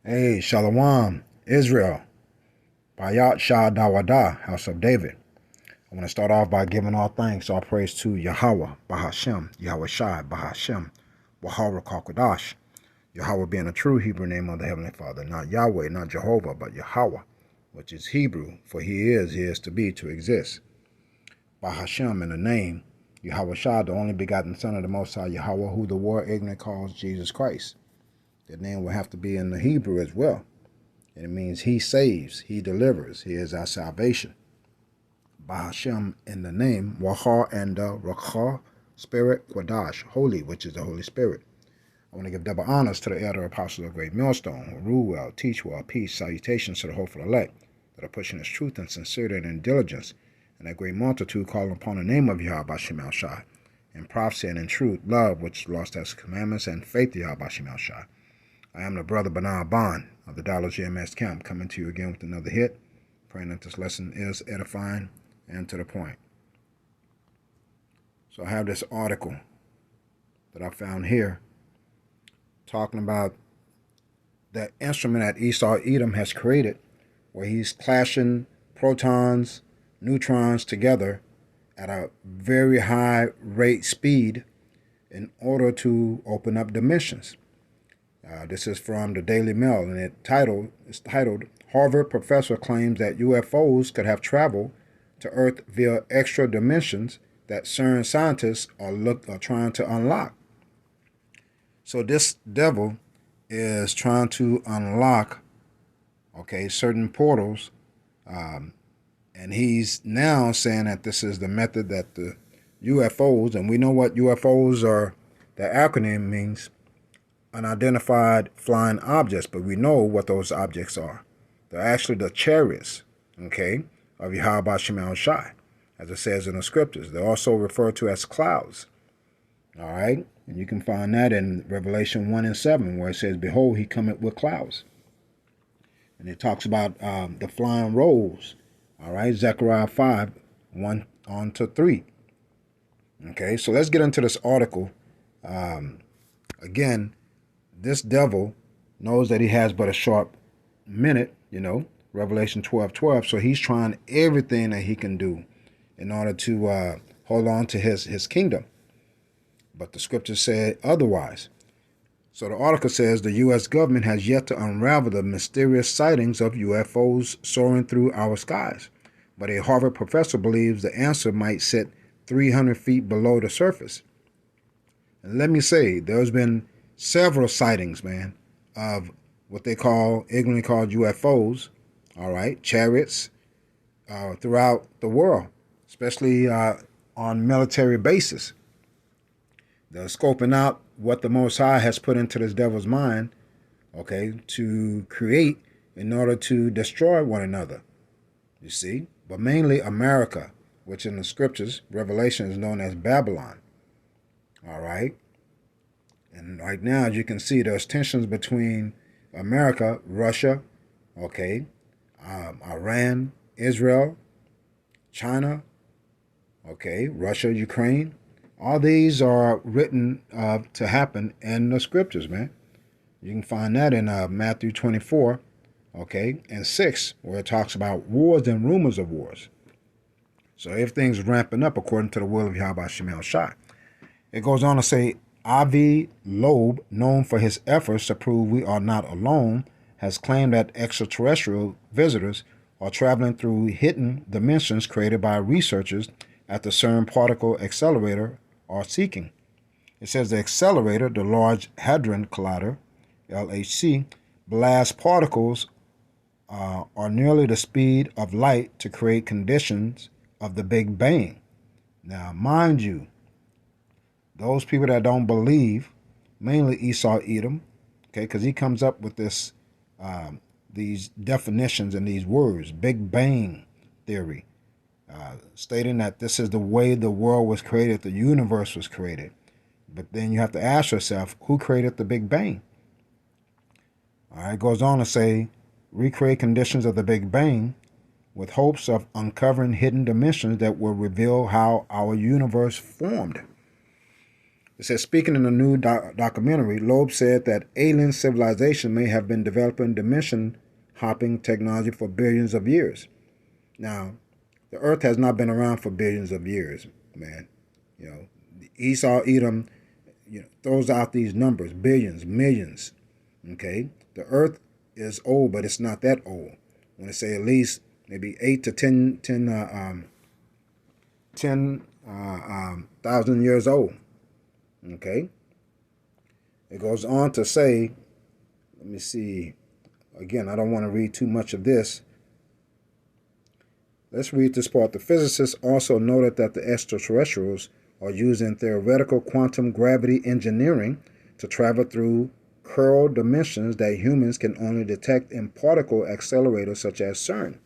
Hey, Shalom, Israel, Bayat Shah Dawada, House of David. I want to start off by giving all thanks, all praise to Yahweh, Bahashem, Yahweh Shai, Bahashem, Wahara Kakwadash. Yahweh being a true Hebrew name of the Heavenly Father, not Yahweh, not Jehovah, but Yahweh, which is Hebrew, for he is to be, to exist. Bahashem in the name, Yahweh Shai, the only begotten Son of the Most High Yahweh, who the world ignorant calls Jesus Christ. The name will have to be in the Hebrew as well. And it means he saves, he delivers, he is our salvation. Bahashem in the name, Wahar and Rakha, Spirit, Quadash, Holy, which is the Holy Spirit. I want to give double honors to the elder apostles of Great Millstone, who rule well, teach well, peace, salutations to the hopeful elect, that are pushing his truth and sincerity and diligence, and that great multitude calling upon the name of Yahweh Shemel Shai, in prophecy and in truth, love, which lost as commandments, and faith to Yahweh Shemel Shai. I am the brother Bernard Bond of the Dollar GMS Camp, coming to you again with another hit, praying that this lesson is edifying and to the point. So I have this article that I found here talking about that instrument that Esau Edom has created, where he's clashing protons, neutrons together at a very high rate speed in order to open up dimensions. This is from the Daily Mail, and it's titled, Harvard professor claims that UFOs could have traveled to Earth via extra dimensions that CERN scientists are trying to unlock. So this devil is trying to unlock, certain portals, and he's now saying that this is the method that the UFOs, and we know what UFOs are, the acronym means, unidentified flying objects, but we know what those objects are. They're actually the chariots, of Yahweh Shemel Shai, as it says in the scriptures. They're also referred to as clouds. All right? And you can find that in Revelation 1 and 7, where it says, Behold, he cometh with clouds. And it talks about the flying rolls. All right? Zechariah 5, 1 on to 3. Okay, so let's get into this article. Again, this devil knows that he has but a short minute, Revelation 12:12. So he's trying everything that he can do in order to hold on to his kingdom. But the scriptures say otherwise. So the article says the U.S. government has yet to unravel the mysterious sightings of UFOs soaring through our skies. But a Harvard professor believes the answer might sit 300 feet below the surface. And let me say, there's been several sightings, man, of what they ignorantly called UFOs, all right, chariots, throughout the world, especially on military bases. They're scoping out what the Most High has put into this devil's mind, to create in order to destroy one another, you see, but mainly America, which in the scriptures, Revelation is known as Babylon, all right? And right now, as you can see, there's tensions between America, Russia, Iran, Israel, China, Russia, Ukraine. All these are written to happen in the scriptures, man. You can find that in Matthew 24, and 6, where it talks about wars and rumors of wars. So everything's ramping up according to the will of Yahweh Shemel Shai. It goes on to say, Avi Loeb, known for his efforts to prove we are not alone, has claimed that extraterrestrial visitors are traveling through hidden dimensions created by researchers at the CERN particle accelerator are seeking. It says the accelerator, the Large Hadron Collider, LHC, blasts particles are nearly the speed of light to create conditions of the Big Bang. Now, mind you, those people that don't believe, mainly Esau Edom, because he comes up with these definitions and these words, Big Bang theory, stating that this is the way the world was created, the universe was created. But then you have to ask yourself, who created the Big Bang? All right, it goes on to say, recreate conditions of the Big Bang with hopes of uncovering hidden dimensions that will reveal how our universe formed. It says, speaking in a new documentary, Loeb said that alien civilization may have been developing dimension hopping technology for billions of years. Now, the Earth has not been around for billions of years, man. You know, Esau Edom, throws out these numbers, billions, millions. Okay, the Earth is old, but it's not that old. When I say at least maybe 8 to 10,000 years old. Okay, it goes on to say, let me see. Again, I don't want to read too much of this. Let's read this part. The physicists also noted that the extraterrestrials are using theoretical quantum gravity engineering to travel through curled dimensions that humans can only detect in particle accelerators such as CERN.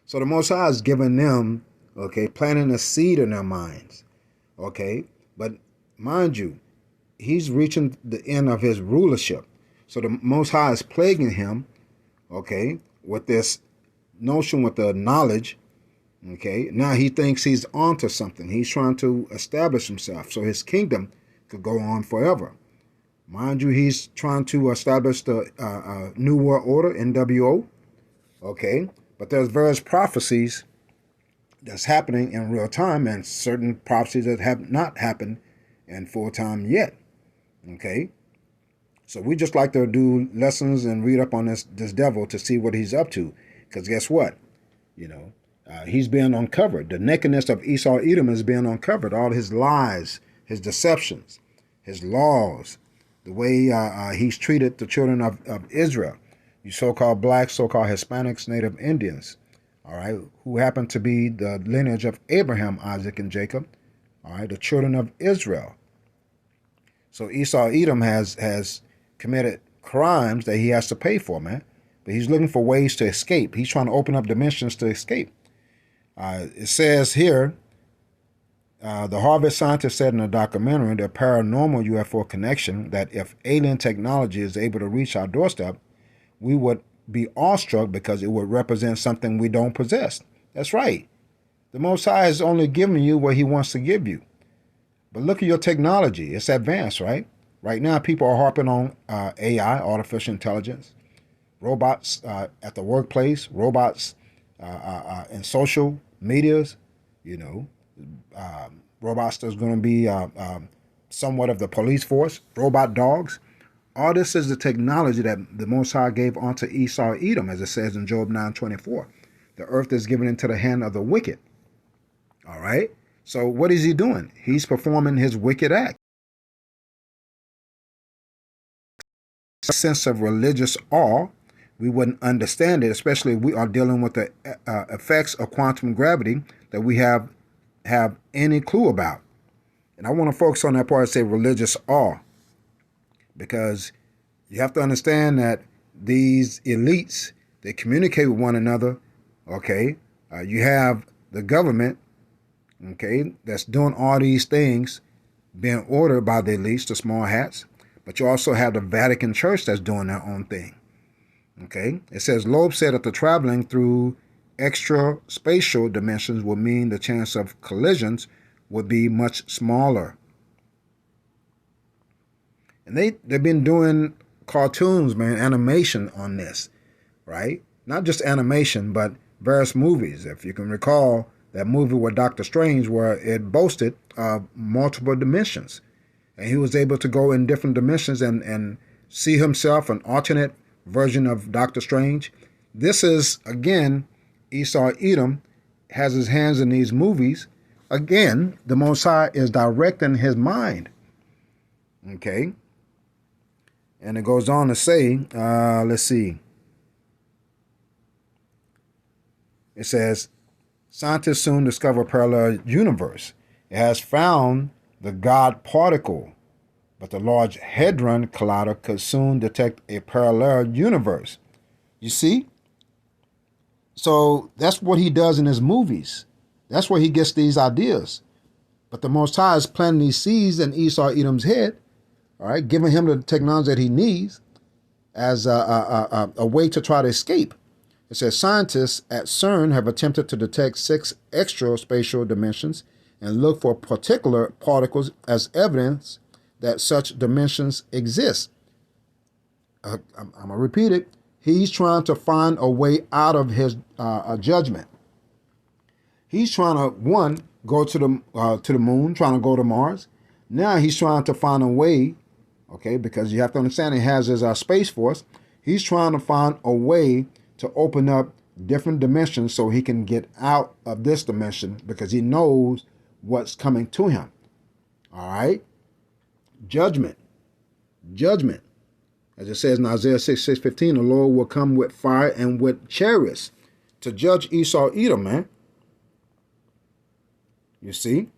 So the Most High is giving them, okay, planting a seed in their minds, okay? But mind you, he's reaching the end of his rulership. So the Most High is plaguing him, okay, with this notion, with the knowledge. Okay, now he thinks he's onto something. He's trying to establish himself so his kingdom could go on forever. Mind you, he's trying to establish the New World Order, NWO. Okay, but there's various prophecies that's happening in real time and certain prophecies that have not happened in full time yet. Okay, so we just like to do lessons and read up on this devil to see what he's up to. Because guess what? He's being uncovered. The nakedness of Esau Edom is being uncovered. All his lies, his deceptions, his laws, the way he's treated the children of Israel, you so-called blacks, so-called Hispanics, Native Indians, all right, who happen to be the lineage of Abraham, Isaac, and Jacob, all right, the children of Israel. So Esau Edom has committed crimes that he has to pay for, man. But he's looking for ways to escape. He's trying to open up dimensions to escape. It says here, the Harvard scientist said in a documentary, the paranormal UFO connection, that if alien technology is able to reach our doorstep, we would be awestruck because it would represent something we don't possess. That's right. The Most High is only giving you what he wants to give you. But look at your technology. It's advanced, right? Right now, people are harping on AI, artificial intelligence, robots at the workplace, robots in social medias, robots that's going to be somewhat of the police force, robot dogs. All this is the technology that the Most High gave unto Esau Edom, as it says in Job 9:24. The earth is given into the hand of the wicked. All right? So what is he doing? He's performing his wicked act. A sense of religious awe, we wouldn't understand it, especially if we are dealing with the effects of quantum gravity that we have any clue about. And I want to focus on that part and say religious awe, because you have to understand that these elites, they communicate with one another. Okay, you have the government, okay, that's doing all these things being ordered by the elites, the small hats, but you also have the Vatican Church that's doing their own thing. Okay, it says Loeb said that the traveling through extra spatial dimensions would mean the chance of collisions would be much smaller. And they've been doing cartoons, man, animation on this, right? Not just animation, but various movies. If you can recall that movie with Doctor Strange, where it boasted of multiple dimensions, and he was able to go in different dimensions and see himself, an alternate version of Doctor Strange. This is, again, Esau Edom has his hands in these movies. Again, the Most High is directing his mind. Okay? And it goes on to say, let's see. It says, scientists soon discover a parallel universe. It has found the God particle, but the Large Hadron Collider could soon detect a parallel universe. You see? So that's what he does in his movies. That's where he gets these ideas. But the Most High is planting these seeds in Esau Edom's head, all right, giving him the technology that he needs as a way to try to escape. It says scientists at CERN have attempted to detect 6 extra spatial dimensions and look for particular particles as evidence that such dimensions exist. I'm going to repeat it. He's trying to find a way out of his judgment. He's trying to, one, go to the moon, trying to go to Mars. Now he's trying to find a way, okay, because you have to understand he has his Space Force. He's trying to find a way to open up different dimensions so he can get out of this dimension because he knows what's coming to him. All right? Judgment. Judgment. As it says in Isaiah 6:15, the Lord will come with fire and with chariots to judge Esau, Edom, man. You see?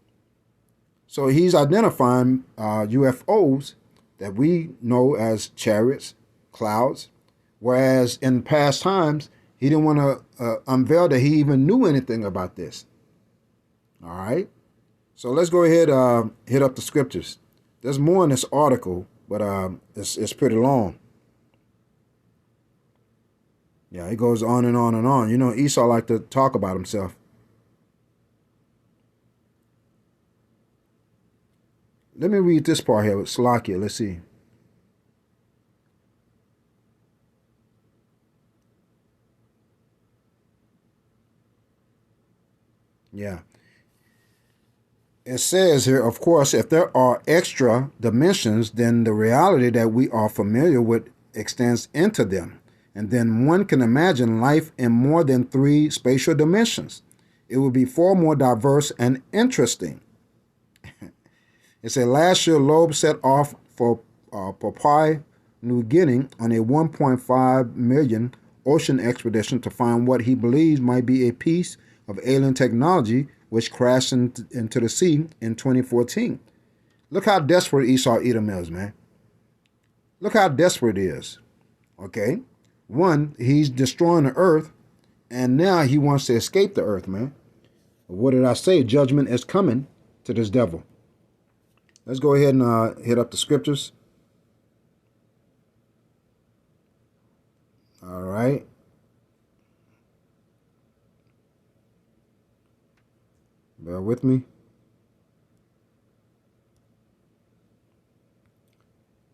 So he's identifying UFOs that we know as chariots, clouds, whereas in past times, he didn't want to unveil that he even knew anything about this. All right? So let's go ahead hit up the scriptures. There's more in this article, but it's pretty long. Yeah, it goes on and on and on. You know, Esau liked to talk about himself. Let me read this part here with Salakia. Let's see. Yeah. It says here, of course, if there are extra dimensions, then the reality that we are familiar with extends into them. And then one can imagine life in more than 3 spatial dimensions. It would be far more diverse and interesting. It said last year, Loeb set off for Papua New Guinea on a 1.5 million ocean expedition to find what he believes might be a piece of alien technology which crashed into the sea in 2014. Look how desperate Esau Edom is, man. Look how desperate he is. Okay? One, he's destroying the earth, and now he wants to escape the earth, man. What did I say? Judgment is coming to this devil. Let's go ahead and hit up the scriptures. All right. Bear with me.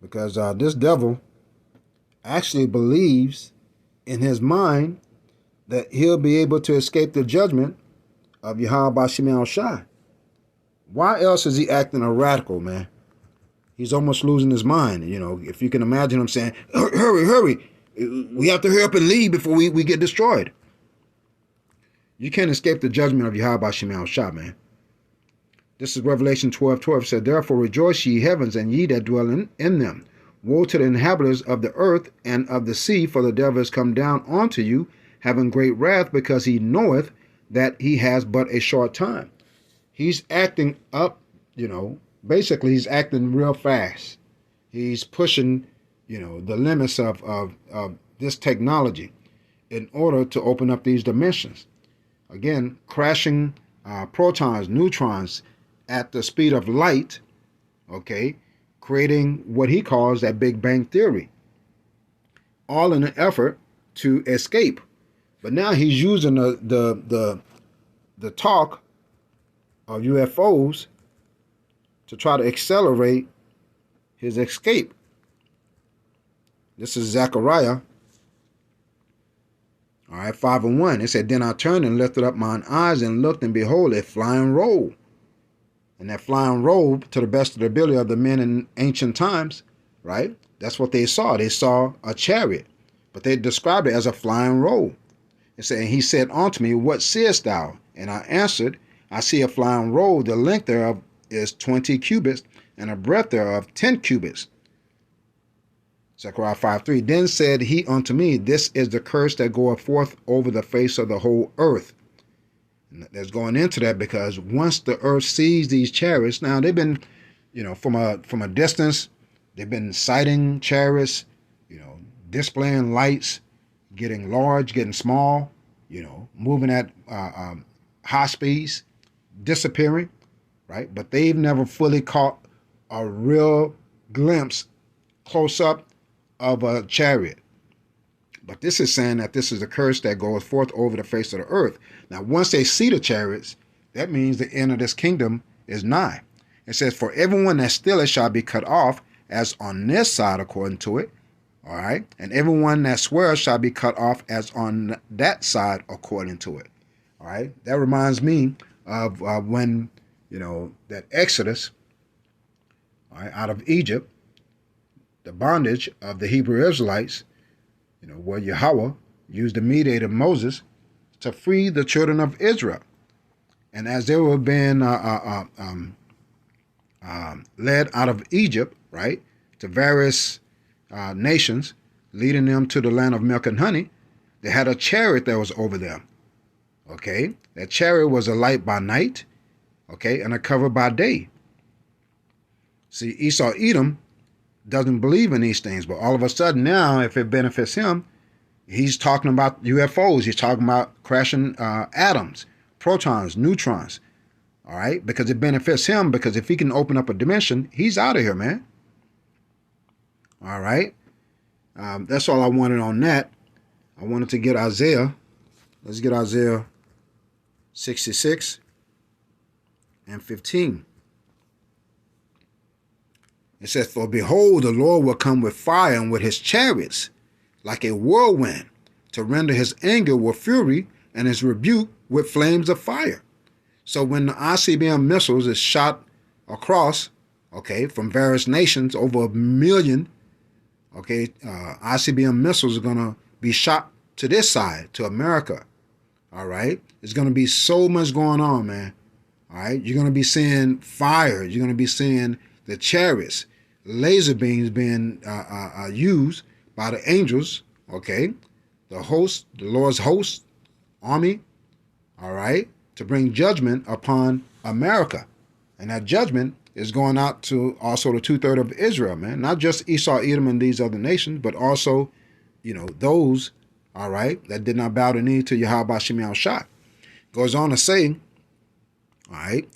Because this devil actually believes in his mind that he'll be able to escape the judgment of Yahweh Bashim al-Shai. Why else is he acting a radical, man? He's almost losing his mind. You know, if you can imagine him saying, hurry, hurry. We have to hurry up and leave before we get destroyed. You can't escape the judgment of Yahweh Bashim al-Shai, man. This is Revelation 12:12. Said, therefore rejoice ye heavens and ye that dwell in them. Woe to the inhabitants of the earth and of the sea, for the devil is come down unto you, having great wrath, because he knoweth that he has but a short time. He's acting up, you know, basically he's acting real fast. He's pushing, you know, the limits of this technology in order to open up these dimensions. Again, crashing protons, neutrons at the speed of light, okay, creating what he calls that Big Bang Theory, all in an effort to escape. But now he's using the talk of UFOs to try to accelerate his escape. This is Zechariah, all right, 5:1. It said, then I turned and lifted up mine eyes and looked, and behold, a flying roll. And that flying roll, to the best of the ability of the men in ancient times, right? That's what they saw. They saw a chariot, but they described it as a flying roll. It said, and he said unto me, what seest thou? And I answered, I see a flying roll, the length thereof is 20 cubits, and a breadth thereof 10 cubits. Zechariah 5:3. Then said he unto me, this is the curse that goeth forth over the face of the whole earth. And that's going into that because once the earth sees these chariots, now they've been, you know, from a distance, they've been sighting chariots, you know, displaying lights, getting large, getting small, you know, moving at high speeds, disappearing, right? But they've never fully caught a real glimpse close up of a chariot. But this is saying that this is a curse that goes forth over the face of the earth. Now, once they see the chariots, That means the end of this kingdom is nigh. It says, for everyone that stealeth shall be cut off, as on this side according to it. All right. And everyone that swears shall be cut off as on that side according to it. All right. That reminds me of when, that Exodus, all right, out of Egypt, the bondage of the Hebrew Israelites, where Yahweh used the mediator Moses to free the children of Israel. And as they were being led out of Egypt, right, to various nations, leading them to the land of milk and honey, they had a chariot that was over them. Okay, that chariot was a light by night, okay, and a cover by day. See, Esau Edom doesn't believe in these things, but all of a sudden now, if it benefits him, he's talking about UFOs. He's talking about crashing atoms, protons, neutrons. All right, because it benefits him, because if he can open up a dimension, he's out of here, man. All right. That's all I wanted on that. I wanted to get Isaiah. Let's get Isaiah 66 and 15. It says, for behold, the Lord will come with fire and with his chariots, like a whirlwind, to render his anger with fury and his rebuke with flames of fire. So when the ICBM missiles is shot across, okay, from various nations, over 1 million, okay, ICBM missiles are going to be shot to this side, to America. All right. There's going to be so much going on, man. All right. You're going to be seeing fire. You're going to be seeing the chariots, laser beams being used by the angels. Okay. The host, the Lord's host, army. All right. To bring judgment upon America. And that judgment is going out to also the 2/3 of Israel, man. Not just Esau, Edom, and these other nations, but also, those, all right, that did not bow the knee to Yahweh Shemi Shai. Goes on to say, all right,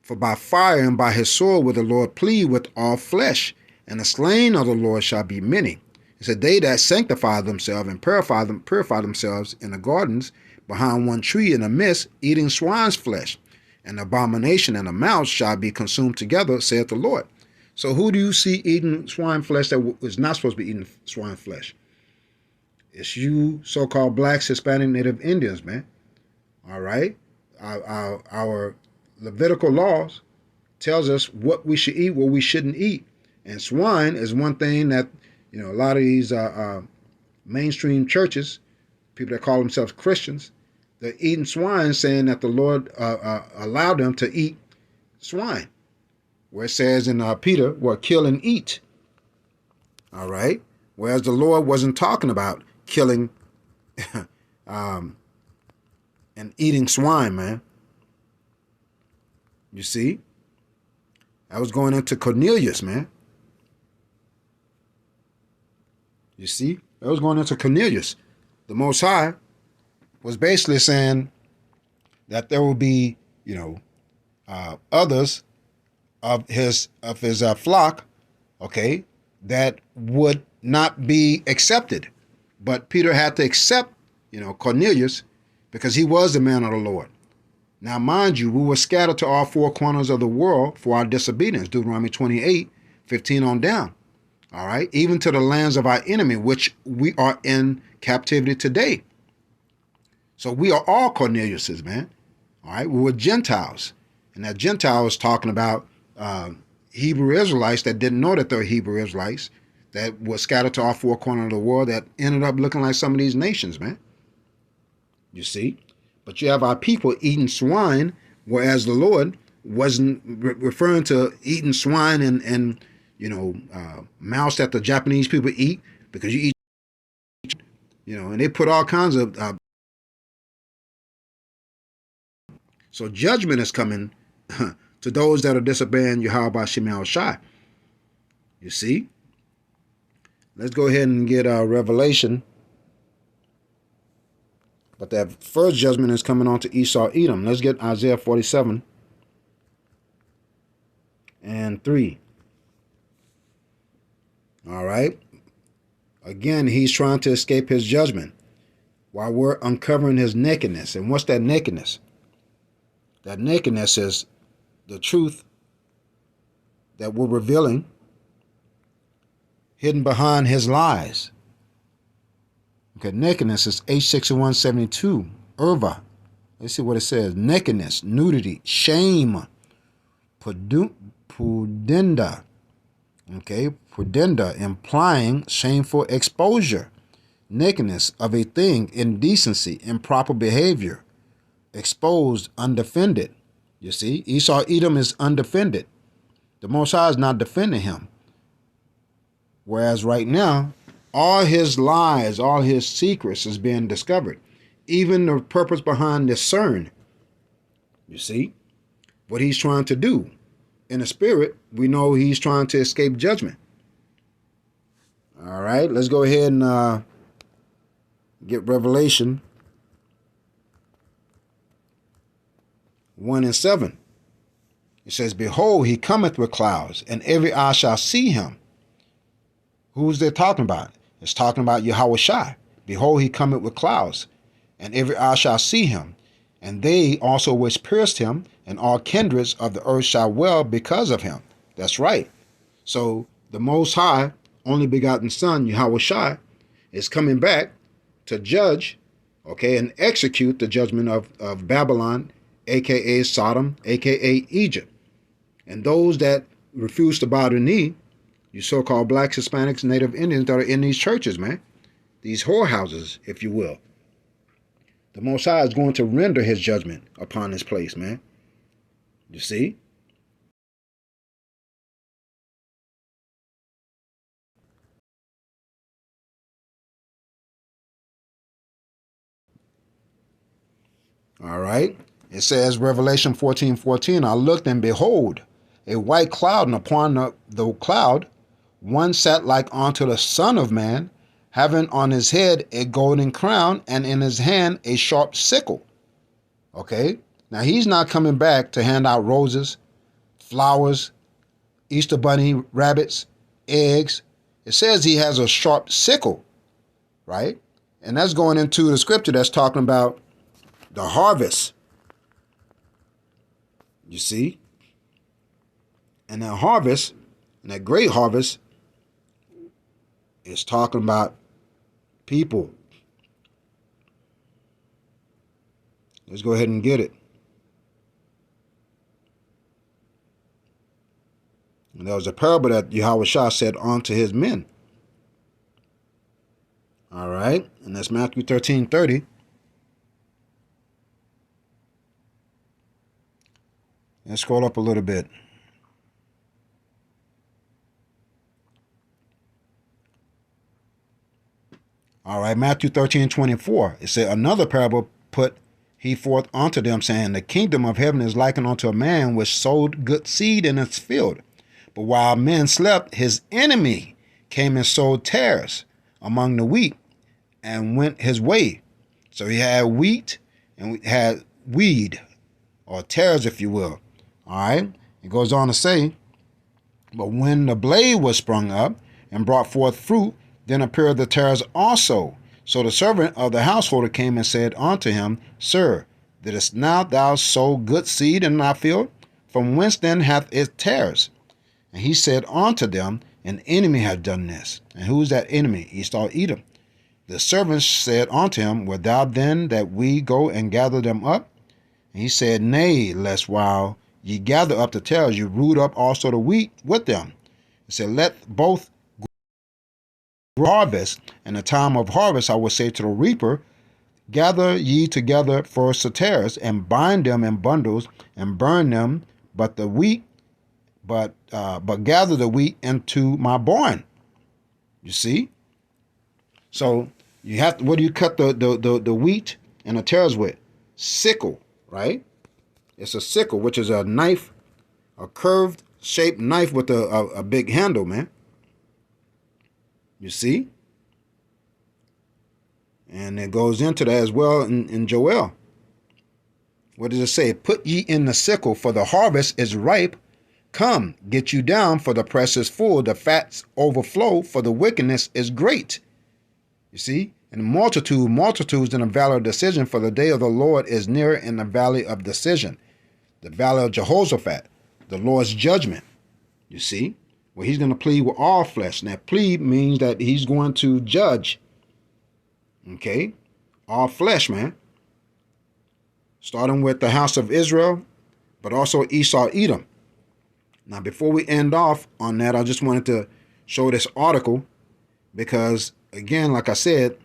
for by fire and by his sword will the Lord plead with all flesh, and the slain of the Lord shall be many. It said, they that sanctify themselves and purify themselves in the gardens behind one tree in the midst, eating swine's flesh. And abomination and a mouse shall be consumed together, saith the Lord. So who do you see eating swine flesh that is not supposed to be eating swine flesh? It's you so-called blacks, Hispanic, Native Indians, man. All right? Our Levitical laws tells us what we should eat, what we shouldn't eat. And swine is one thing that, a lot of these mainstream churches, people that call themselves Christians, they're eating swine, saying that the Lord allowed them to eat swine. Where it says in Peter, well, kill and eat. All right? Whereas the Lord wasn't talking about killing and eating swine, man. You see? I was going into Cornelius, man. You see? I was going into Cornelius. The Most High was basically saying that there will be, others of his flock, okay, that would not be accepted. But Peter had to accept, Cornelius, because he was the man of the Lord. Now, mind you, we were scattered to all four corners of the world for our disobedience, Deuteronomy 28:15 on down. All right, even to the lands of our enemy, which we are in captivity today. So we are all Corneliuses, man. All right, we were Gentiles. And that Gentile is talking about Hebrew Israelites that didn't know that they were Hebrew Israelites, that were scattered to all four corners of the world, that ended up looking like some of these nations, man. You see? But you have our people eating swine, whereas the Lord wasn't referring to eating swine and mouse that the Japanese people eat, because you eat, and they put all kinds of so judgment is coming to those that are disobeying Yahweh Shemi Shai. You see? Let's go ahead and get Revelation. But that first judgment is coming on to Esau Edom. Let's get Isaiah 47 and 3. All right. Again, he's trying to escape his judgment while we're uncovering his nakedness. And what's that nakedness? That nakedness is the truth that we're revealing, hidden behind his lies. Okay, nakedness is H6172, Irva. Let's see what it says. Nakedness, nudity, shame, pudenda. Okay, pudenda, implying shameful exposure. Nakedness of a thing, indecency, improper behavior, exposed, undefended. You see, Esau Edom is undefended. The Most High is not defending him. Whereas right now, all his lies, all his secrets is being discovered. Even the purpose behind the CERN. You see, what he's trying to do. In the spirit, we know he's trying to escape judgment. All right, let's go ahead and get Revelation 1:7. It says, behold, he cometh with clouds, and every eye shall see him. Who's they talking about? It's talking about Yahweh Shai. Behold, he cometh with clouds, and every eye shall see him. And they also which pierced him, and all kindreds of the earth shall wail because of him. That's right. So the Most High, only begotten Son, Yahweh Shai, is coming back to judge, okay, and execute the judgment of Babylon, a.k.a. Sodom, a.k.a. Egypt. And those that refuse to bow the knee, you so-called blacks, Hispanics, Native Indians that are in these churches, man, these whorehouses, if you will. The Most High is going to render his judgment upon this place, man. You see? All right. It says, Revelation 14:14, I looked and behold, a white cloud, and upon the cloud, one sat like unto the Son of Man, having on his head a golden crown, and in his hand a sharp sickle. Okay. Now he's not coming back to hand out roses, flowers, Easter bunny, rabbits, eggs. It says he has a sharp sickle, right? And that's going into the scripture that's talking about the harvest. You see? And that harvest, and that great harvest, is talking about people. Let's go ahead and get it. And there was a parable that Yahweh Shah said unto his men. All right. And that's Matthew 13:30. Let's scroll up a little bit. All right, Matthew 13:24. It said, another parable put he forth unto them, saying, the kingdom of heaven is likened unto a man which sowed good seed in his field. But while men slept, his enemy came and sowed tares among the wheat and went his way. So he had wheat and we had weed, or tares, if you will. All right. It goes on to say, but when the blade was sprung up and brought forth fruit, then appeared the tares also. So the servant of the householder came and said unto him, Sir, didst not thou sow good seed in thy field? From whence then hath it tares? And he said unto them, an enemy hath done this. And who is that enemy? Esau Edom. The servants said unto him, wilt thou then that we go and gather them up? And he said, nay, lest while ye gather up the tares, you root up also the wheat with them. He said, let both harvest, and the time of harvest I will say to the reaper, gather ye together first the tares, and bind them in bundles, and burn them, but gather the wheat into my barn. You see? So you have to, what do you cut the wheat and the tares with? Sickle, right? It's a sickle, which is a knife, a curved shaped knife with a big handle, man. You see? And it goes into that as well in Joel. What does it say? Put ye in the sickle, for the harvest is ripe. Come, get you down, for the press is full, the fats overflow, for the wickedness is great. You see? And multitudes in the valley of decision, for the day of the Lord is near in the valley of decision. the valley of Jehoshaphat, the Lord's judgment. You see? Well, he's going to plead with all flesh. Now, plead means that he's going to judge. Okay? All flesh, man. Starting with the house of Israel, but also Esau, Edom. Now, before we end off on that, I just wanted to show this article because, again, like I said,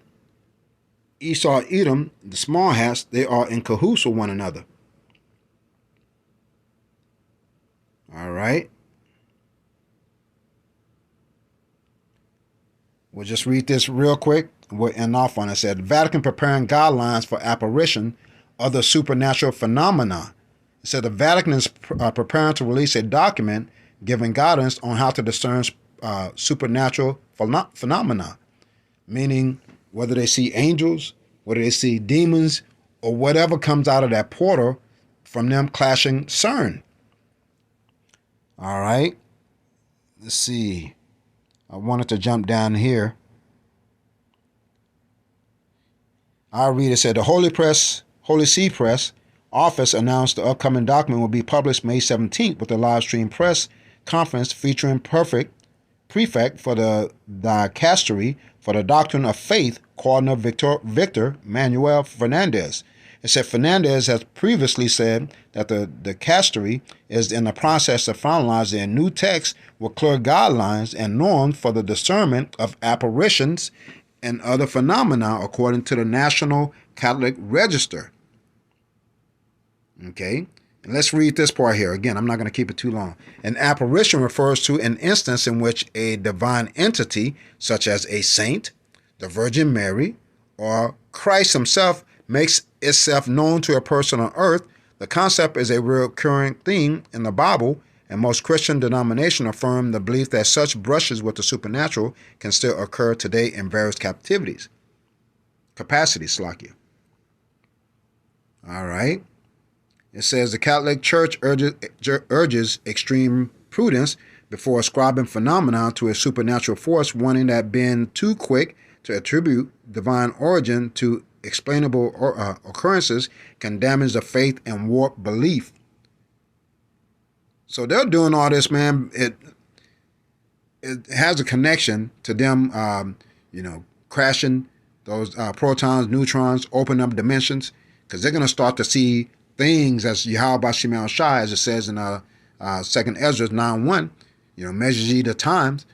Esau, Edom, the small hats, they are in cahoots with one another. All right. We'll just read this real quick. We'll end off on it. It said, the Vatican preparing guidelines for apparition of the supernatural phenomena. It said the Vatican is preparing to release a document giving guidance on how to discern supernatural phenomena, meaning whether they see angels, whether they see demons, or whatever comes out of that portal from them clashing CERN. All right. Let's see. I wanted to jump down here. I'll read it. Said the Holy See Press office announced the upcoming document will be published May 17th with a live stream press conference featuring prefect for the dicastery for the doctrine of faith, Cardinal Victor Manuel Fernandez. It said Fernandez has previously said that the dicastery is in the process of finalizing a new text with clear guidelines and norms for the discernment of apparitions and other phenomena according to the National Catholic Register. Okay, and let's read this part here. Again, I'm not going to keep it too long. An apparition refers to an instance in which a divine entity, such as a saint, the Virgin Mary, or Christ himself, makes itself known to a person on earth. The concept is a recurring theme in the Bible, and most Christian denominations affirm the belief that such brushes with the supernatural can still occur today in various capacities. All right. It says the Catholic Church urges extreme prudence before ascribing phenomena to a supernatural force, warning that being too quick to attribute divine origin to explainable occurrences can damage the faith and warp belief. So they're doing all this, man. It has a connection to them, crashing those protons, neutrons, open up dimensions, because they're going to start to see things as Yahweh Shemel Shai, as it says in 2nd Ezra 9:1, measures ye the times.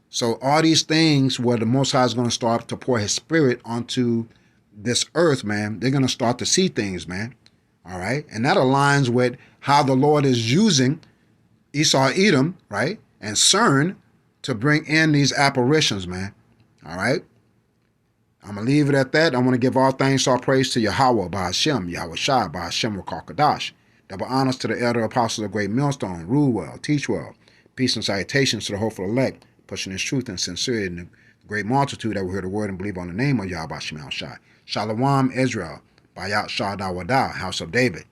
So all these things where the Most High is going to start to pour his spirit onto this earth, man, they're going to start to see things, man. All right. And that aligns with how the Lord is using Esau, Edom, right, and CERN to bring in these apparitions, man. All right. I'm going to leave it at that. I want to give all thanks, all praise to Yahweh, Bahashem, Yahweh Shai, Bahashem, Rakakadash. Double honors to the elder apostles of Great Millstone. Rule well, teach well. Peace and salutations to the hopeful elect, pushing his truth and sincerity in the great multitude that will hear the word and believe on the name of Yahweh Shemel Shai. Shalom, Israel, Bayat Shah Dawadah, House of David.